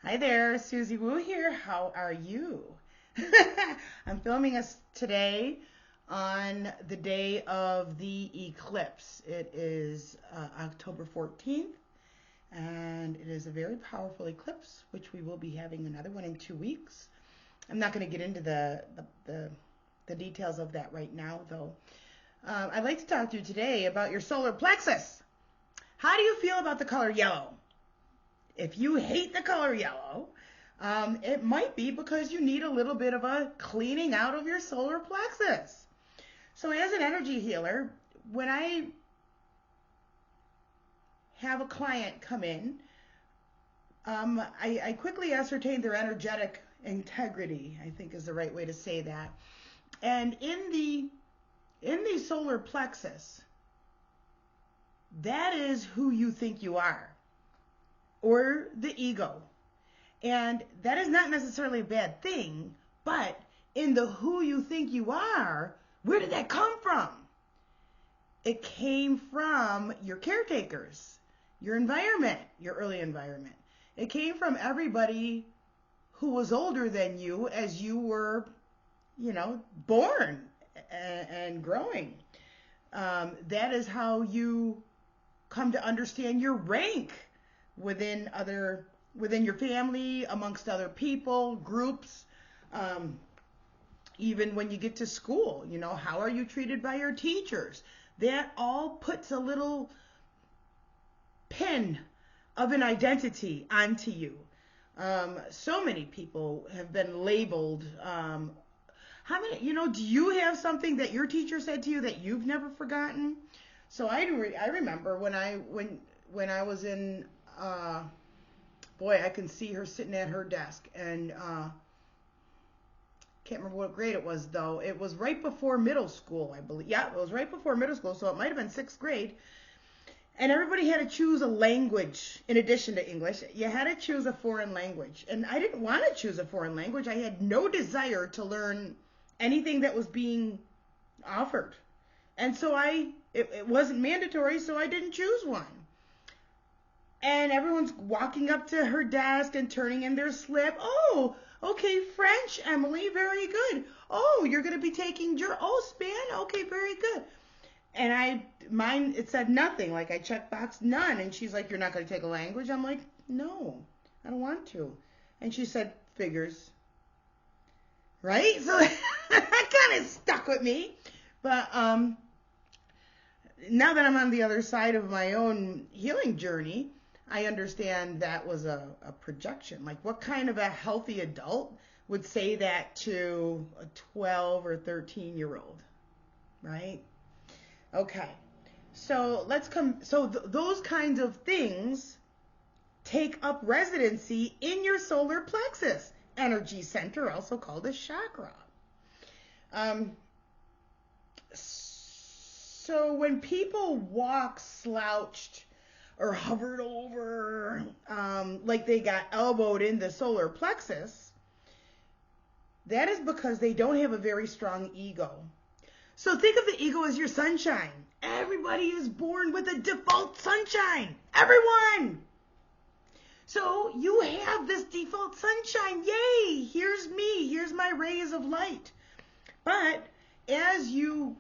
Hi there, Suzy Woo here. How are you? I'm filming us today on the day of the eclipse. It is October 14th, and it is a very powerful eclipse, which we will be having another one in 2 weeks. I'm not going to get into the details of that right now, though. I'd like to talk to you today about your solar plexus. How do you feel about the color yellow? If you hate the color yellow, it might be because you need a little bit of a cleaning out of your solar plexus. So as an energy healer, when I have a client come in, I quickly ascertain their energetic integrity, I think is the right way to say that. And in the solar plexus, that is who you think you are, or the ego. And that is not necessarily a bad thing, but in the who you think you are, where did that come from? It came from your caretakers, your environment, your early environment. It came from everybody who was older than you as you were, born and growing. That is how you come to understand your rank within your family, amongst other people, groups, even when you get to school, how are you treated by your teachers? That all puts a little pin of an identity onto you. So many people have been labeled. How many, do you have something that your teacher said to you that you've never forgotten? So I remember when I was in, boy, I can see her sitting at her desk, and can't remember what grade it was, though. It was right before middle school, I believe. Yeah, it was right before middle school, so it might have been 6th grade. And everybody had to choose a language in addition to English. You had to choose a foreign language. And I didn't want to choose a foreign language. I had no desire to learn anything that was being offered. And so it wasn't mandatory, so I didn't choose one. And everyone's walking up to her desk and turning in their slip. Oh, okay, French, Emily, very good. Oh, you're going to be taking Span, okay, very good. And mine, it said nothing. Like, I checked box none. And she's like, you're not going to take a language? I'm like, no, I don't want to. And she said, figures. Right? So that kind of stuck with me. But now that I'm on the other side of my own healing journey, I understand that was a projection. Like, what kind of a healthy adult would say that to a 12 or 13-year-old, right? Okay, so those kinds of things take up residency in your solar plexus energy center, also called a chakra. So when people walk slouched or hovered over, like they got elbowed in the solar plexus, that is because they don't have a very strong ego. So think of the ego as your sunshine. Everybody is born with a default sunshine. Everyone. So you have this default sunshine. Yay, here's me. Here's my rays of light. But as you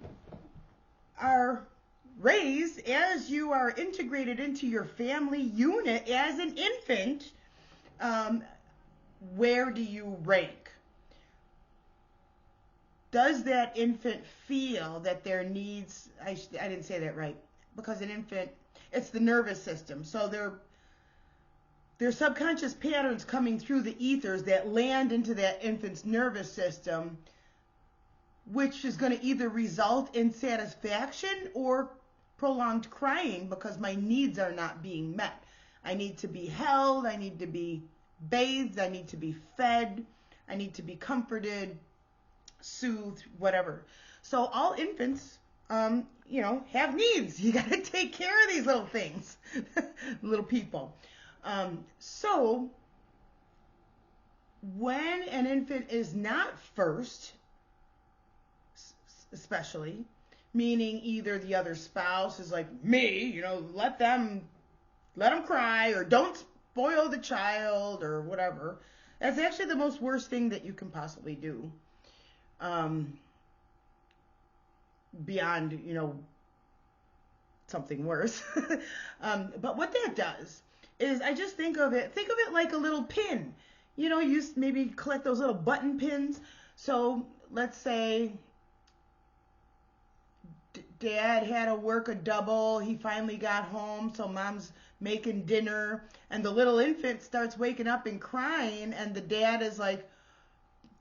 are raised, as you are integrated into your family unit as an infant, where do you rank? Does that infant feel that their needs, I didn't say that right, because an infant, it's the nervous system. So there's subconscious patterns coming through the ethers that land into that infant's nervous system, which is going to either result in satisfaction or prolonged crying because my needs are not being met. I need to be held, I need to be bathed, I need to be fed, I need to be comforted, soothed, whatever. So all infants, have needs. You got to take care of these little things, little people. So when an infant is not first, especially, meaning either the other spouse is like, me, let them cry, or don't spoil the child or whatever. That's actually the most worst thing that you can possibly do. Beyond, something worse. But what that does is I just think of it like a little pin. You maybe collect those little button pins. So let's say Dad had to work a double. He finally got home, so Mom's making dinner, and the little infant starts waking up and crying, and the dad is like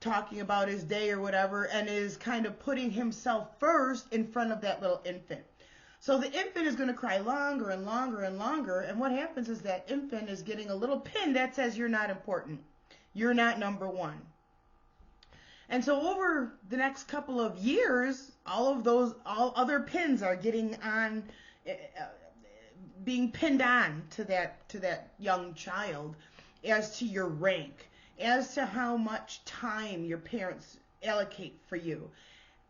talking about his day or whatever, and is kind of putting himself first in front of that little infant. So the infant is going to cry longer and longer and longer, and what happens is that infant is getting a little pin that says you're not important. You're not number one. And so over the next couple of years, all other pins are getting on, being pinned on to that young child as to your rank, as to how much time your parents allocate for you,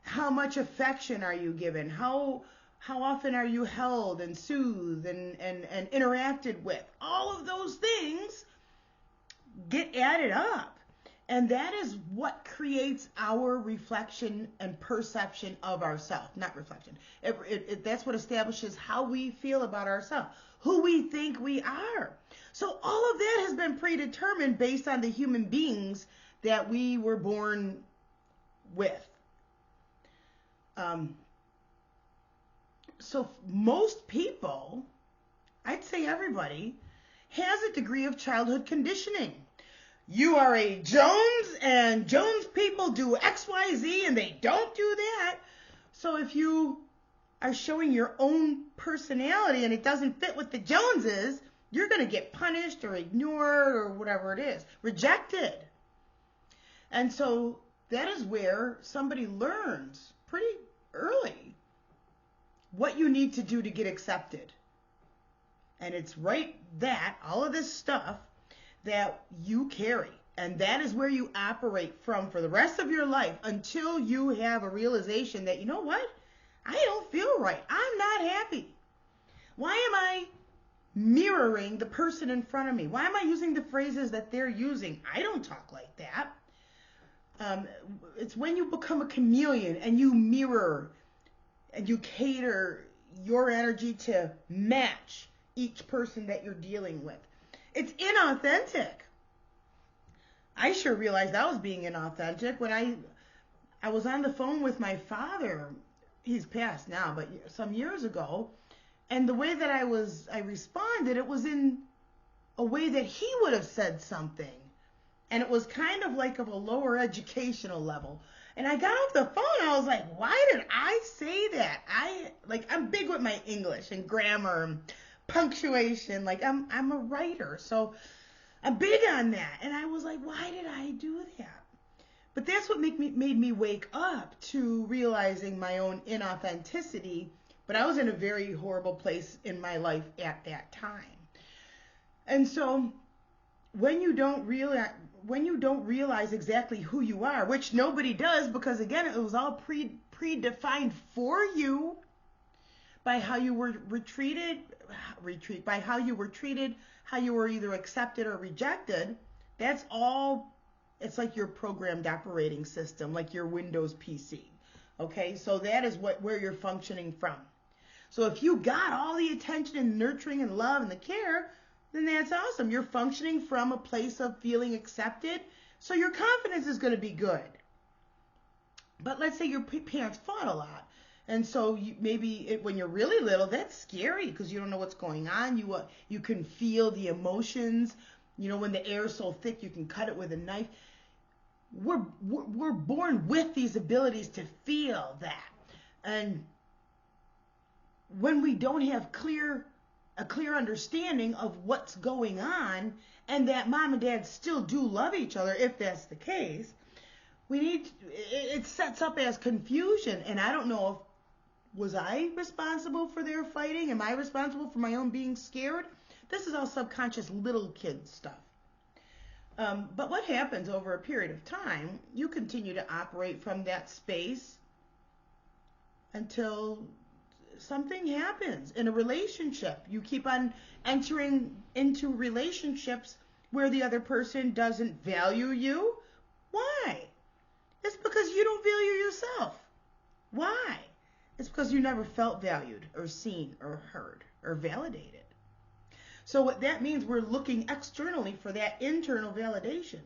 how much affection are you given, how often are you held and soothed and interacted with. All of those things get added up. And that is what creates our reflection and perception of ourselves. Not reflection. That's what establishes how we feel about ourselves, who we think we are. So all of that has been predetermined based on the human beings that we were born with. So most people, I'd say everybody, has a degree of childhood conditioning. You are a Jones, and Jones people do X, Y, Z, and they don't do that. So if you are showing your own personality and it doesn't fit with the Joneses, you're going to get punished or ignored or whatever it is, rejected. And so that is where somebody learns pretty early what you need to do to get accepted. And it's all of this stuff that you carry. And that is where you operate from for the rest of your life until you have a realization that, you know what? I don't feel right. I'm not happy. Why am I mirroring the person in front of me? Why am I using the phrases that they're using? I don't talk like that. It's when you become a chameleon and you mirror and you cater your energy to match each person that you're dealing with. It's inauthentic. I sure realized I was being inauthentic when I was on the phone with my father. He's passed now, but some years ago. And the way that I responded, it was in a way that he would have said something. And it was kind of like of a lower educational level. And I got off the phone, I was like, why did I say that? I'm big with my English and grammar and punctuation. I'm a writer, so I'm big on that. And I was like, why did I do that? But that's what made me wake up to realizing my own inauthenticity. But I was in a very horrible place in my life at that time. And so when you don't realize exactly who you are, which nobody does, because again, it was all predefined for you by how you were by how you were treated, how you were either accepted or rejected. That's all. It's like your programmed operating system, like your Windows PC. Okay, so that is where you're functioning from. So if you got all the attention and nurturing and love and the care, then that's awesome. You're functioning from a place of feeling accepted, so your confidence is going to be good. But let's say your parents fought a lot, and so when you're really little, that's scary because you don't know what's going on. You can feel the emotions. When the air is so thick, you can cut it with a knife. We're born with these abilities to feel that, and when we don't have a clear understanding of what's going on, and that mom and dad still do love each other, if that's the case, it sets up as confusion. And I don't know was I responsible for their fighting? Am I responsible for my own being scared? This is all subconscious little kid stuff. But what happens over a period of time, you continue to operate from that space until something happens in a relationship. You keep on entering into relationships where the other person doesn't value you. Why? It's because you don't value yourself. Why? It's because you never felt valued or seen or heard or validated. So what that means, we're looking externally for that internal validation.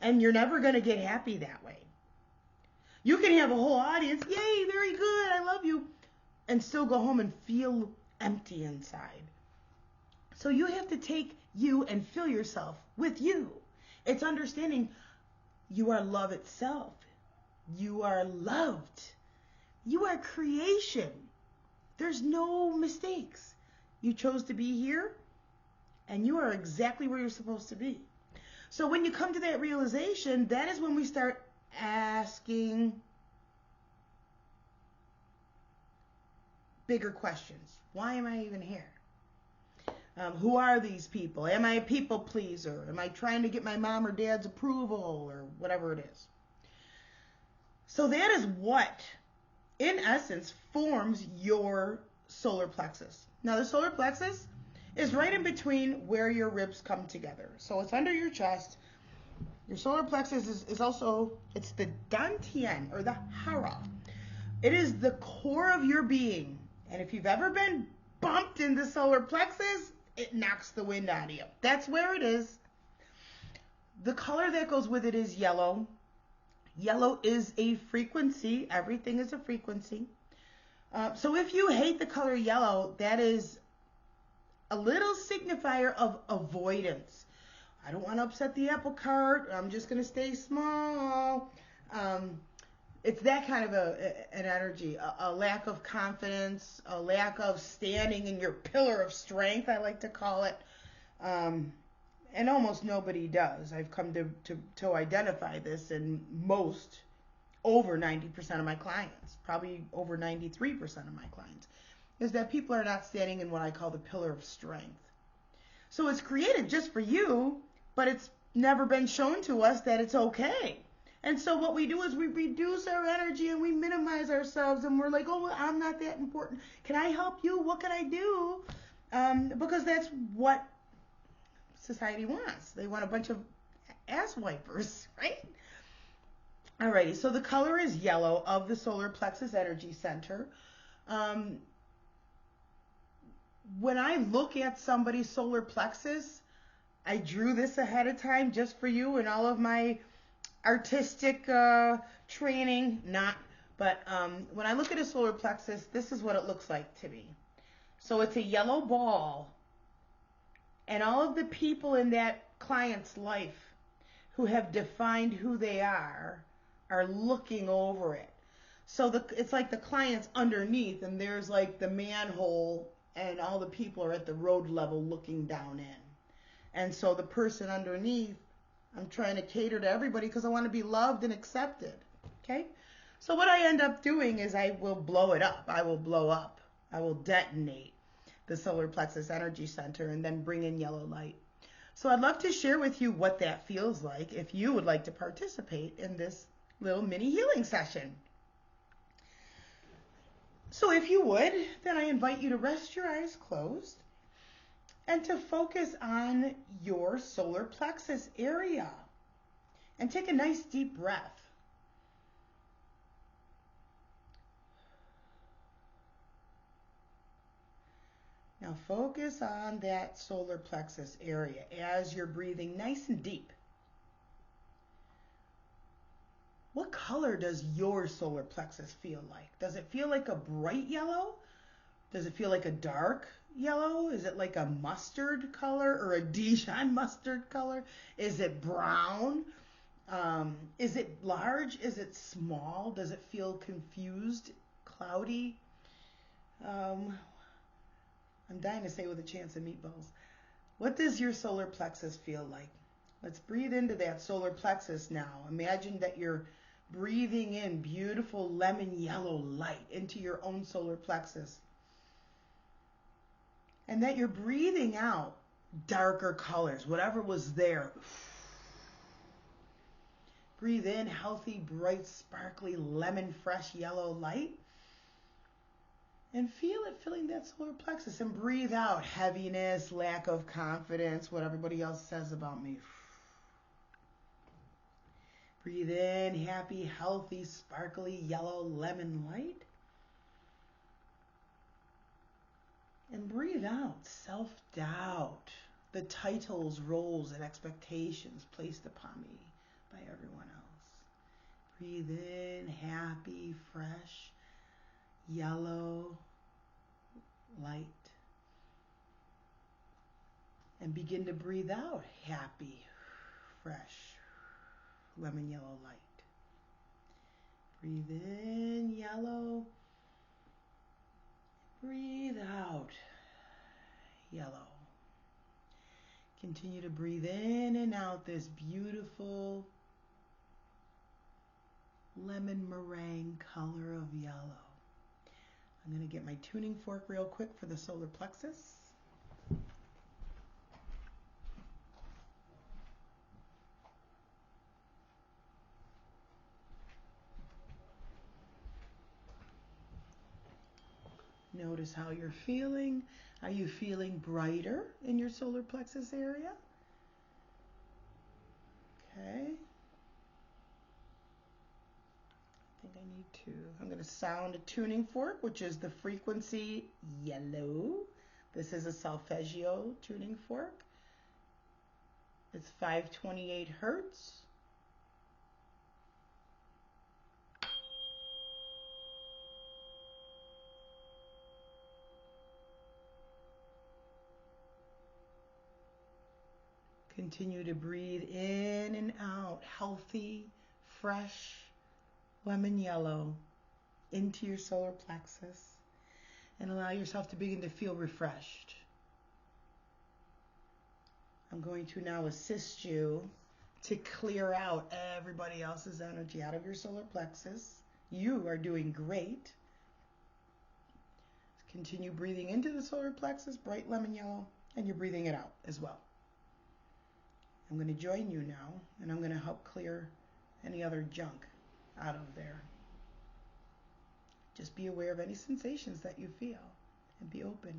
And you're never going to get happy that way. You can have a whole audience, yay, very good, I love you, and still go home and feel empty inside. So you have to take you and fill yourself with you. It's understanding you are love itself. You are loved. You are creation. There's no mistakes. You chose to be here, and you are exactly where you're supposed to be. So when you come to that realization, that is when we start asking bigger questions. Why am I even here? Who are these people? Am I a people pleaser? Am I trying to get my mom or dad's approval or whatever it is? So that is what, in essence, forms your solar plexus. Now the solar plexus is right in between where your ribs come together. So it's under your chest. Your solar plexus is also, it's the dantian or the hara. It is the core of your being. And if you've ever been bumped in the solar plexus, it knocks the wind out of you. That's where it is. The color that goes with it is yellow. Yellow is a frequency. Everything is a frequency. So if you hate the color yellow, that is a little signifier of avoidance. I don't want to upset the apple cart. I'm just going to stay small. It's that kind of an energy, a lack of confidence, a lack of standing in your pillar of strength, I like to call it. And almost nobody does. I've come to identify this in most, over 90% of my clients, probably over 93% of my clients, is that people are not standing in what I call the pillar of strength. So it's created just for you, but it's never been shown to us that it's okay. And so what we do is we reduce our energy and we minimize ourselves, and we're like, oh, well, I'm not that important. Can I help you? What can I do? Because that's what society wants. They want a bunch of ass wipers, right? Alrighty, so the color is yellow of the solar plexus energy center. When I look at somebody's solar plexus, I drew this ahead of time just for you and all of my artistic training, but when I look at a solar plexus, this is what it looks like to me. So it's a yellow ball, and all of the people in that client's life who have defined who they are looking over it. So it's like the client's underneath, and there's like the manhole, and all the people are at the road level looking down in. And so the person underneath, I'm trying to cater to everybody because I want to be loved and accepted. Okay? So what I end up doing is I will blow it up. I will blow up. I will detonate the solar plexus energy center and then bring in yellow light. So I'd love to share with you what that feels like if you would like to participate in this little mini healing session. So if you would, then I invite you to rest your eyes closed and to focus on your solar plexus area. And take a nice deep breath. Now focus on that solar plexus area as you're breathing nice and deep. What color does your solar plexus feel like? Does it feel like a bright yellow? Does it feel like a dark yellow? Is it like a mustard color or a Dijon mustard color? Is it brown? Is it large? Is it small? Does it feel confused, cloudy? I'm dying to say with a chance of meatballs. What does your solar plexus feel like? Let's breathe into that solar plexus now. Imagine that you're breathing in beautiful lemon yellow light into your own solar plexus. And that you're breathing out darker colors, whatever was there. Breathe in healthy, bright, sparkly, lemon fresh yellow light. And feel it filling that solar plexus. And breathe out heaviness, lack of confidence, what everybody else says about me. Breathe in happy, healthy, sparkly, yellow lemon light. And breathe out self-doubt, the titles, roles, and expectations placed upon me by everyone else. Breathe in happy, fresh, yellow light. And begin to breathe out happy, fresh, lemon yellow light. Breathe in yellow. Breathe out yellow. Continue to breathe in and out this beautiful lemon meringue color of yellow. I'm going to get my tuning fork real quick for the solar plexus. Notice how you're feeling. Are you feeling brighter in your solar plexus area? Okay. I think I need to. I'm going to sound a tuning fork, which is the frequency yellow. This is a solfeggio tuning fork. It's 528 hertz. Continue to breathe in and out, healthy, fresh, lemon yellow into your solar plexus, and allow yourself to begin to feel refreshed. I'm going to now assist you to clear out everybody else's energy out of your solar plexus. You are doing great. Continue breathing into the solar plexus, bright lemon yellow, and you're breathing it out as well. I'm going to join you now, and I'm going to help clear any other junk out of there. Just be aware of any sensations that you feel and be open.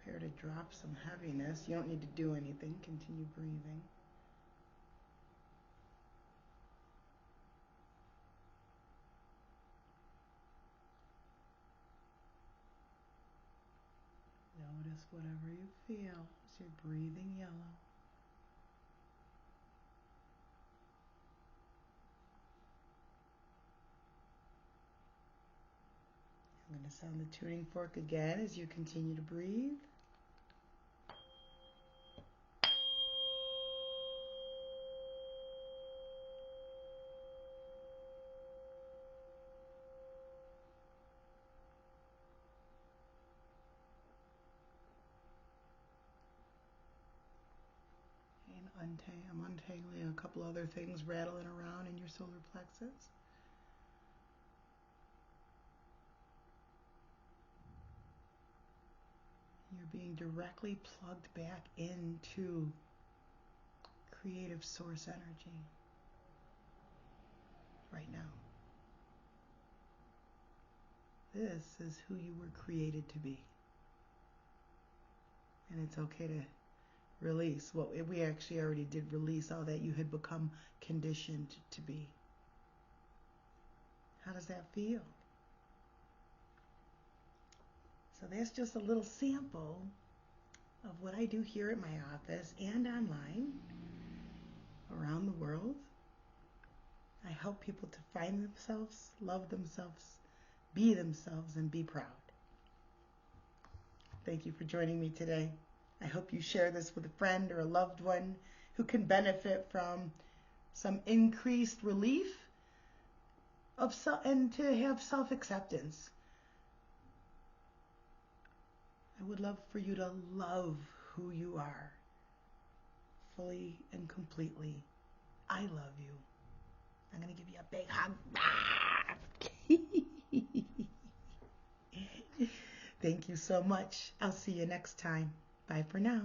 Prepare to drop some heaviness. You don't need to do anything. Continue breathing. Notice whatever you feel as you're breathing yellow. I'm going to sound the tuning fork again as you continue to breathe. And I'm untangling a couple other things rattling around in your solar plexus. You're being directly plugged back into creative source energy right now. This is who you were created to be. And it's okay to release. Well, we actually already did release all that you had become conditioned to be. How does that feel? So that's just a little sample of what I do here at my office and online around the world. I help people to find themselves, love themselves, be themselves, and be proud. Thank you for joining me today. I hope you share this with a friend or a loved one who can benefit from some increased relief and to have self-acceptance. I would love for you to love who you are fully and completely. I love you. I'm going to give you a big hug. Thank you so much. I'll see you next time. Bye for now.